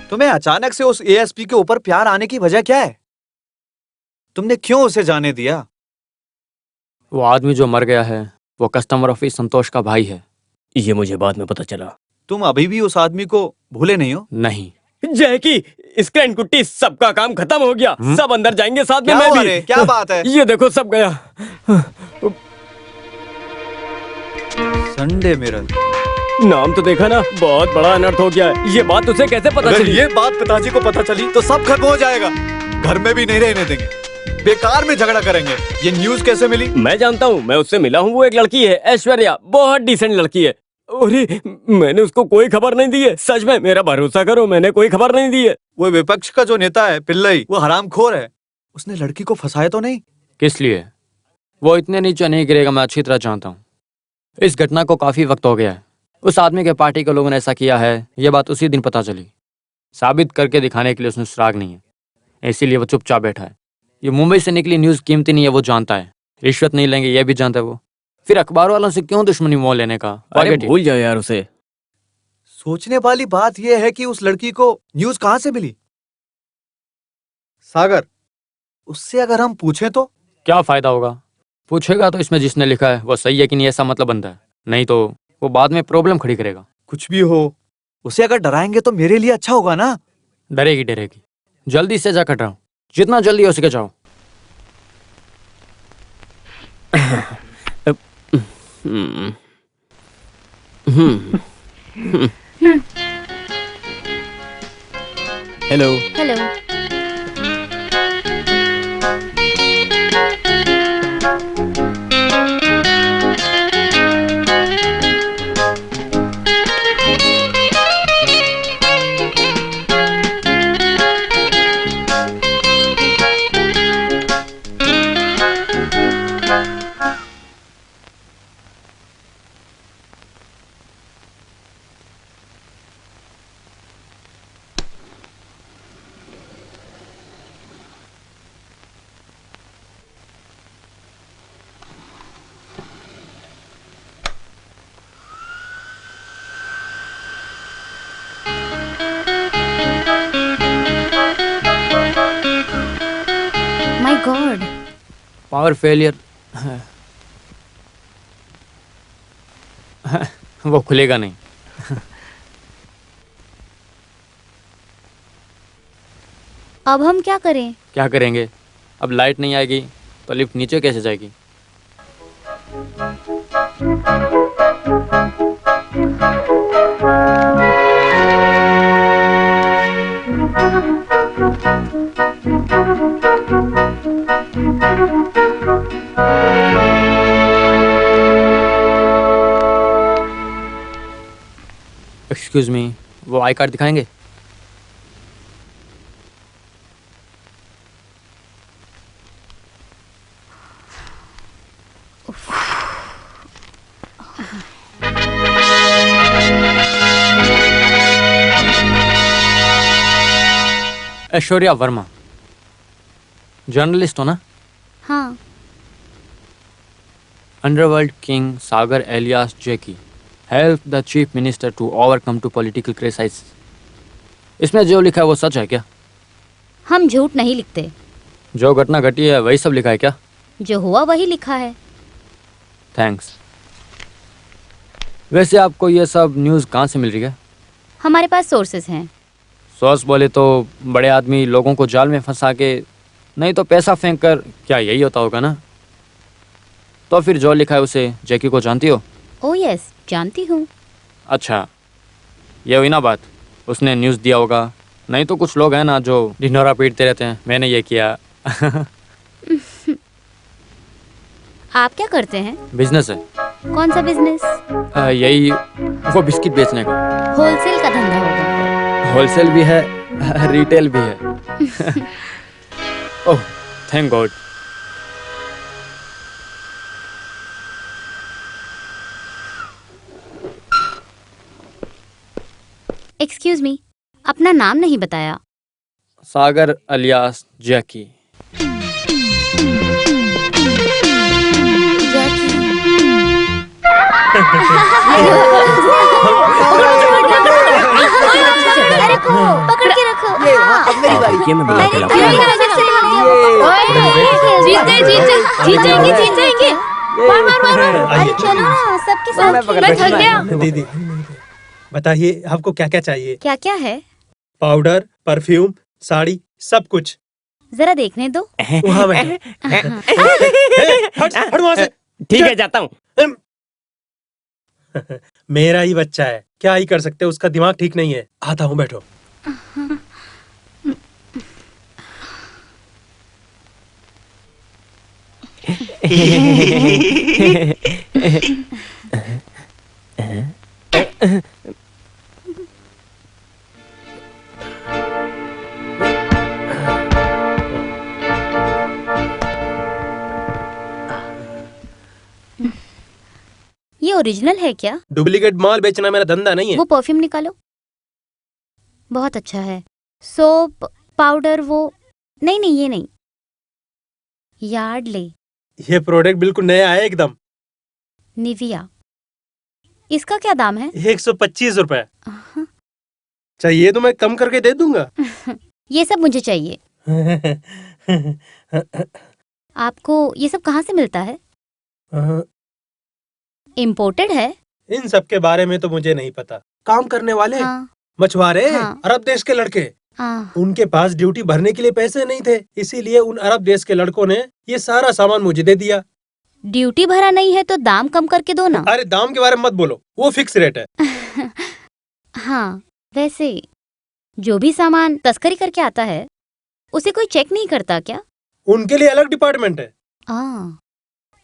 तुम्हें अचानक से उस एएसपी के ऊपर प्यार आने की वजह क्या है? तुमने क्यों उसे जाने दिया? वो आदमी जो मर गया है वो कस्टमर ऑफिस संतोष का भाई है। ये मुझे बाद में पता चला। तुम अभी भी उस आदमी को भूले नहीं हो? नहीं। जैकी, स्क्रैन कुट्टी, सबका काम खत्म हो गया। सब अंदर जाएंगे साथ में, क्या मैं हुआ भी। रे? क्या बात है? ये देखो सब गया। Sunday mirror. नाम तो देखा ना, बहुत बड़ा अनर्थ हो गया है। ये बात तुझे कैसे पता अगर चली? ये बात पिताजी को पता चली तो सब खत्म हो जाएगा। घर में भी नहीं रहने देंगे, बेकार में झगड़ा करेंगे। ये न्यूज़ कैसे मिली? मैं जानता हूँ, मैं उससे मिला हूँ। वो एक लड़की है, ऐश्वर्या, बहुत डिसेंट लड़की है। अरे मैंने उसको कोई खबर नहीं दी है। सच में, मेरा भरोसा करो, मैंने कोई खबर नहीं दी है। वो विपक्ष का जो नेता है पिल्लई, वो हरामखोर है। उसने लड़की को फंसाया तो नहीं? किस लिए? वो इतने नीचे नहीं गिरेगा, मैं अच्छी तरह जानता हूँ। इस घटना को काफी वक्त हो गया है। उस आदमी के पार्टी के लोगों ने ऐसा किया है, ये बात उसी दिन पता चली। साबित करके दिखाने के लिए उसने सुराग नहीं है, इसीलिए वो चुपचाप बैठा है। ये मुंबई से निकली न्यूज़ कीमती नहीं है, वो जानता है। रिश्वत नहीं लेंगे ये भी जानता है वो। फिर अखबार वालों से क्यों दुश्मनी मोल लेने का? अरे भूल जाओ यार उसे। सोचने वाली बात यह है कि उस लड़की को न्यूज़ कहां से मिली? सागर, उससे अगर हम पूछें तो? क्या फायदा होगा? पूछेगा तो इसमें जिसने लिखा है वो सही है कि नहीं, ऐसा मतलब बनता है। नहीं तो वो बाद में प्रॉब्लम खड़ी करेगा। कुछ भी हो, उसे अगर डराएंगे तो मेरे लिए अच्छा होगा ना? डरेगी डरेगी। जल्दी से जाकर डराओ, जितना जल्दी हो सके जाओ। Hello. Hello. My God, power failure. वो खुलेगा नहीं। अब हम क्या करें? क्या करेंगे? अब लाइट नहीं आएगी तो लिफ्ट नीचे कैसे जाएगी? एक्सक्यूज मी, वो आई कार्ड दिखाएंगे? ऐश्वर्या वर्मा, जर्नलिस्ट हो ना? हाँ। Underworld king Sagar alias Jackie help the chief minister to overcome to political crisis. इसमें जो लिखा है वो सच है क्या? हम झूठ नहीं लिखते। जो घटना घटी है वही सब लिखा है क्या? जो हुआ वही लिखा है। थैंक्स। वैसे आपको ये सब न्यूज़ कहाँ से मिल रही है? हमारे पास सोर्सेज हैं। सोर्स बोले तो बड़े आदमी लोगों को जाल में फंसा के, नहीं तो पैसा फेंक कर, क्या यही होता होगा ना? तो फिर जो लिखा है उसे जैकी को जानती हो? ओह यस, जानती हूँ। अच्छा, ये हुई ना बात। उसने न्यूज़ दिया होगा। नहीं तो कुछ लोग हैं ना जो ढिंढोरा पीटते रहते हैं, मैंने ये किया। आप क्या करते हैं? बिजनेस है। कौन सा बिजनेस? यही, वो बिस्किट बेचने का। होलसेल का धंधा होगा। होलसेल भी है, रिटेल भी है। ओह, थैंक गॉड। एक्सक्यूज मी, अपना नाम नहीं बताया। सागर अलियास जैकी। पकड़ के लड़की है, मैं बुला के लाऊं। जीत जाएंगे। अरे चलो ना, सबके साथ मैं थक गया। दीदी बताइए आपको क्या क्या चाहिए? क्या क्या है पाउडर, परफ्यूम, साड़ी, सब कुछ। जरा देखने दो। वहाँ बैठो। हट वहाँ से। ठीक है, जाता हूँ। मेरा ही बच्चा है, क्या ही कर सकते हैं, उसका दिमाग ठीक नहीं है। आता हूँ, बैठो। ये ओरिजिनल है क्या? डुप्लीकेट माल बेचना मेरा धंधा नहीं है। वो परफ्यूम निकालो। बहुत अच्छा है। सोप, पाउडर, वो नहीं ये नहीं। यार्डले, ये प्रोडक्ट बिल्कुल नया है एकदम। निविया। इसका क्या दाम है? 125 रुपए। चाहिए तो मैं कम करके दे दूंगा। ये सब मुझे चाहिए। आपको ये सब कहाँ से मिलता है? इम्पोर्टेड है? इन सब के बारे में तो मुझे नहीं पता। काम करने वाले हाँ, मछुआरे, हाँ। अरब देश के लड़के, हाँ। उनके पास ड्यूटी भरने के लिए पैसे नहीं थे, इसीलिए उन अरब देश के लड़कों ने ये सारा सामान मुझे दे दिया। ड्यूटी भरा नहीं है तो दाम कम करके दो ना। अरे दाम के बारे में मत बोलो, वो फिक्स रेट है। हाँ, वैसे जो भी सामान तस्करी करके आता है उसे कोई चेक नहीं करता क्या? उनके लिए अलग डिपार्टमेंट है।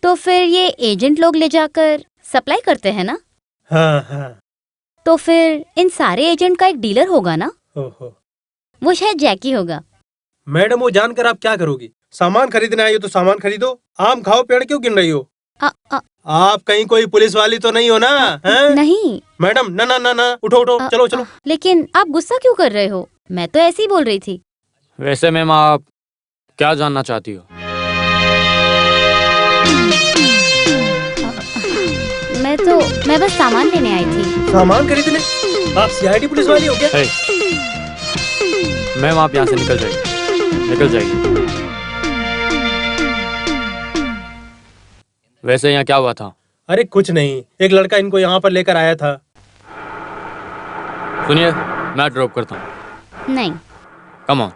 तो फिर ये एजेंट लोग ले जाकर सप्लाई करते हैं ना? हाँ। तो फिर इन सारे एजेंट का एक डीलर होगा ना? ओहो। वो शायद जैकी होगा। मैडम वो जानकर आप क्या करोगी? सामान खरीदने आई हो तो सामान खरीदो, आम खाओ, पेड़ क्यों गिन रही हो? आप कहीं कोई पुलिस वाली तो नहीं हो ना? हैं? नहीं मैडम ना, उठो, चलो। लेकिन आप गुस्सा क्यों कर रहे हो? मैं तो ऐसे ही बोल रही थी। वैसे मैम आप क्या जानना चाहती हो? मैं बस सामान लेने आई थी। सामान खरीदने? आप सीआईडी पुलिस वाली हो क्या? हे, मैम आप यहाँ से निकल जाइए। वैसे यहाँ क्या हुआ था? अरे कुछ नहीं, एक लड़का इनको यहाँ पर लेकर आया था। सुनिए, मैं ड्रॉप करता हूँ। नहीं। Come on.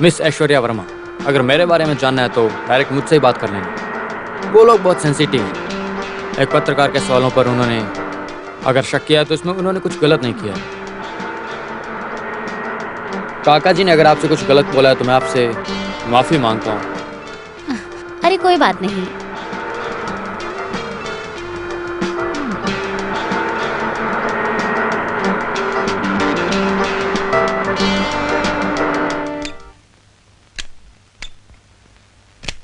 Miss Aishwarya Verma, अगर मेरे बारे में जानना है तो डायरेक्ट मुझसे ही बात कर लेंगे। वो लोग बहुत सेंसिटिव हैं। एक पत्रकार के सवालों पर उन्होंने अगर शक किया तो इसमें उन्होंने कुछ गलत नहीं किया। काका जी ने अगर आपसे कुछ गलत बोला है तो मैं आपसे माफी मांगता हूँ। अरे कोई बात नहीं।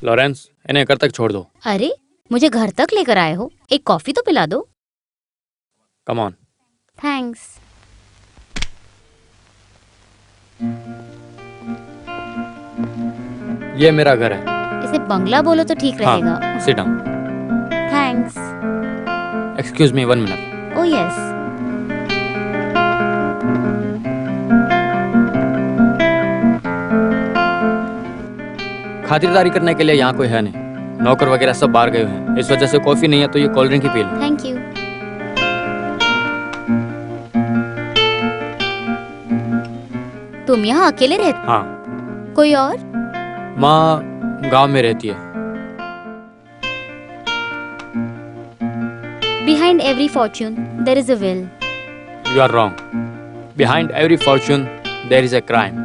लॉरेंस, इन्हें घर तक छोड़ दो। अरे मुझे घर तक लेकर आए हो, एक कॉफी तो पिला दो। Come on. थैंक्स। ये मेरा घर है। इसे बंगला बोलो तो ठीक रहेगा। हाँ, sit down. Thanks. Excuse me 1 minute. Oh yes. खातिरदारी करने के लिए यहाँ कोई है नहीं। नौकर वगैरह सब बाहर गए हुए हैं, इस वजह से कॉफी नहीं है तो ये cold drink he P low. Thank you. तुम यहाँ अकेले रहते? हाँ। कोई और? माँ गांव में रहती है। Behind every fortune there is a will. You are wrong. Behind every fortune there is a crime.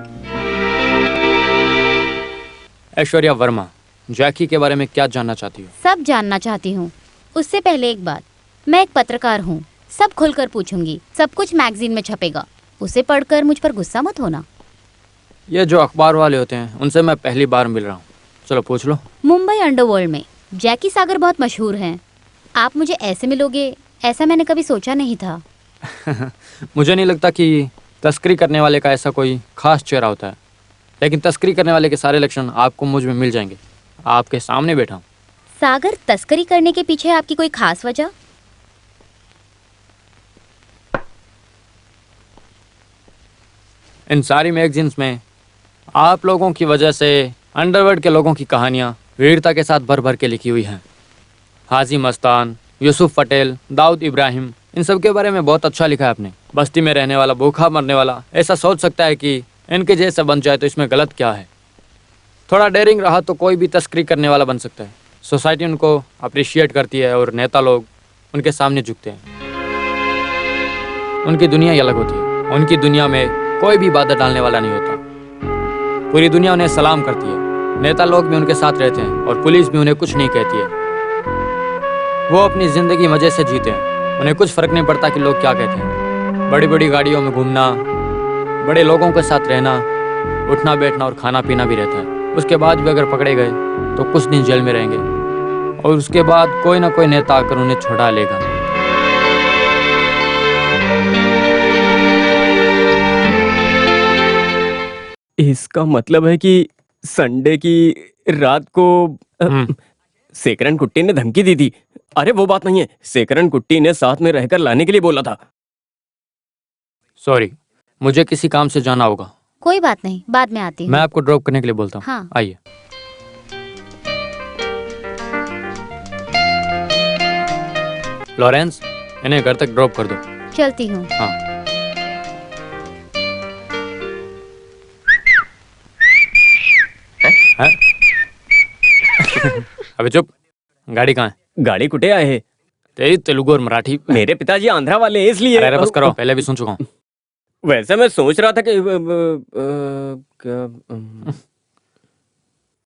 Aishwarya Verma, जैकी के बारे में क्या जानना चाहती हो? सब जानना चाहती हूँ। उससे पहले एक बात, मैं एक पत्रकार हूँ, सब खुलकर पूछूंगी। सब कुछ मैगजीन में छपेगा, उसे पढ़कर मुझ पर गुस्सा मत होना। ये जो अखबार वाले होते हैं उनसे मैं पहली बार मिल रहा हूँ। चलो पूछ लो। मुंबई अंडरवर्ल्ड में जैकी सागर बहुत मशहूर हैं। आप मुझे ऐसे मिलोगे, ऐसा मैंने कभी सोचा नहीं था। मुझे नहीं लगता कि तस्करी करने वाले का ऐसा कोई खास चेहरा होता है, लेकिन तस्करी करने वाले के सारे लक्षण आपको मुझ में मिल जाएंगे। आपके सामने बैठा हूँ। सागर, तस्करी करने के पीछे आपकी कोई खास वजह? इन सारी मैगजीन्स में आप लोगों की वजह से अंडरवर्ल्ड के लोगों की कहानियाँ वीरता के साथ भर भर के लिखी हुई हैं। हाजी मस्तान, यूसुफ पटेल, दाऊद इब्राहिम, इन सब के बारे में बहुत अच्छा लिखा है आपने। बस्ती में रहने वाला, भूखा मरने वाला ऐसा सोच सकता है कि इनके जैसा बन जाए तो इसमें गलत क्या है। थोड़ा डेयरिंग रहा तो कोई भी तस्करी करने वाला बन सकता है। सोसाइटी उनको अप्रिशिएट करती है और नेता लोग उनके सामने झुकते हैं। उनकी दुनिया ही अलग होती है। उनकी दुनिया में कोई भी बाधा डालने वाला नहीं होता। पूरी दुनिया उन्हें सलाम करती है। नेता लोग भी उनके साथ रहते हैं और पुलिस भी उन्हें कुछ नहीं कहती है। वो अपनी जिंदगी मजे से जीते हैं। उन्हें कुछ फर्क नहीं पड़ता कि लोग क्या कहते हैं। बड़ी बड़ी गाड़ियों में घूमना, बड़े लोगों के साथ रहना, उठना बैठना और खाना पीना भी रहता है। उसके बाद भी अगर पकड़े गए तो कुछ दिन जेल में रहेंगे और उसके बाद कोई ना कोई नेता आकर उन्हें छुड़ा लेगा। इसका मतलब है कि संडे की रात को सेकरन कुट्टी ने धमकी दी थी। अरे वो बात नहीं है, सेकरन कुट्टी ने साथ में रहकर लाने के लिए बोला था। सॉरी, मुझे किसी काम से जाना होगा। कोई बात नहीं, बाद में आती हूँ। मैं आपको ड्रॉप करने के लिए बोलता हूँ। हाँ। आइए। लॉरेंस, इन्हें घर तक ड्रॉप कर दो। चलती हूँ। हाँ। हैं? अबे चुप, गाड़ी कहाँ है? गाड़ी कुटे आए हैं। तेरी तेलुगु और मराठी। मेरे पिताजी आंध्रा वाले हैं इसलिए। अरे बस करो, पहले भी सुन चुका हूँ। वैसे मैं सोच रहा था कि